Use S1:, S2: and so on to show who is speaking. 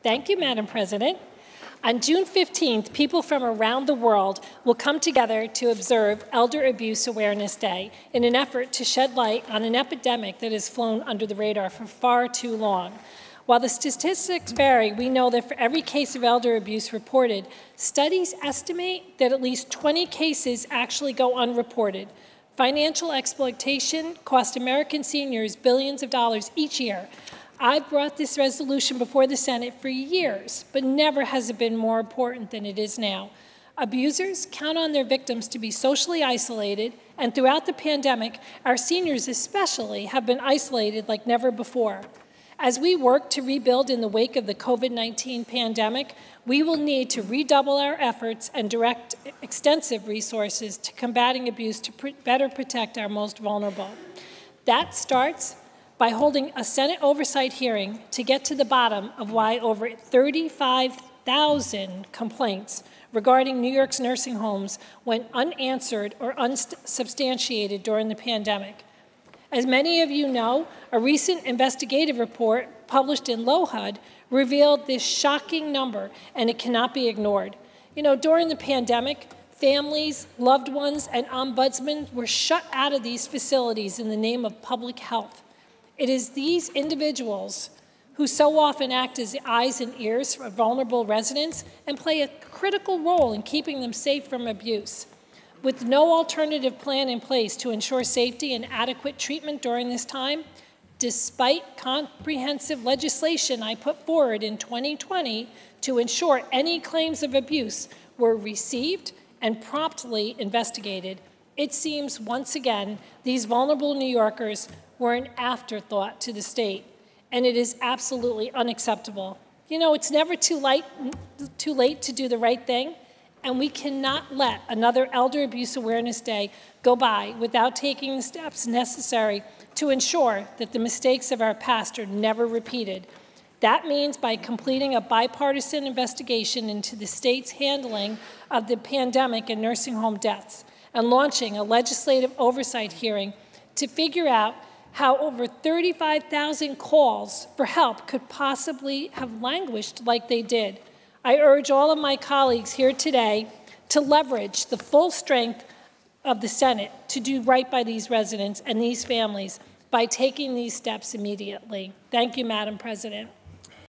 S1: Thank you, Madam President. On June 15th, people from around the world will come together to observe Elder Abuse Awareness Day in an effort to shed light on an epidemic that has flown under the radar for far too long. While the statistics vary, we know that for every case of elder abuse reported, studies estimate that at least 20 cases actually go unreported. Financial exploitation costs American seniors billions of dollars each year. I've brought this resolution before the Senate for years, but never has it been more important than it is now. Abusers count on their victims to be socially isolated, and throughout the pandemic, our seniors especially have been isolated like never before. As we work to rebuild in the wake of the COVID-19 pandemic, we will need to redouble our efforts and direct extensive resources to combating abuse to better protect our most vulnerable. That starts by holding a Senate oversight hearing to get to the bottom of why over 35,000 complaints regarding New York's nursing homes went unanswered or unsubstantiated during the pandemic. As many of you know, a recent investigative report published in LOHUD revealed this shocking number, and it cannot be ignored. You know, during the pandemic, families, loved ones, and ombudsmen were shut out of these facilities in the name of public health. It is these individuals who so often act as the eyes and ears for vulnerable residents and play a critical role in keeping them safe from abuse. With no alternative plan in place to ensure safety and adequate treatment during this time, despite comprehensive legislation I put forward in 2020 to ensure any claims of abuse were received and promptly investigated, it seems once again these vulnerable New Yorkers were an afterthought to the state, and it is absolutely unacceptable. You know, it's never too late to do the right thing, and we cannot let another Elder Abuse Awareness Day go by without taking the steps necessary to ensure that the mistakes of our past are never repeated. That means by completing a bipartisan investigation into the state's handling of the pandemic and nursing home deaths, and launching a legislative oversight hearing to figure out how over 35,000 calls for help could possibly have languished like they did. I urge all of my colleagues here today to leverage the full strength of the Senate to do right by these residents and these families by taking these steps immediately. Thank you, Madam President.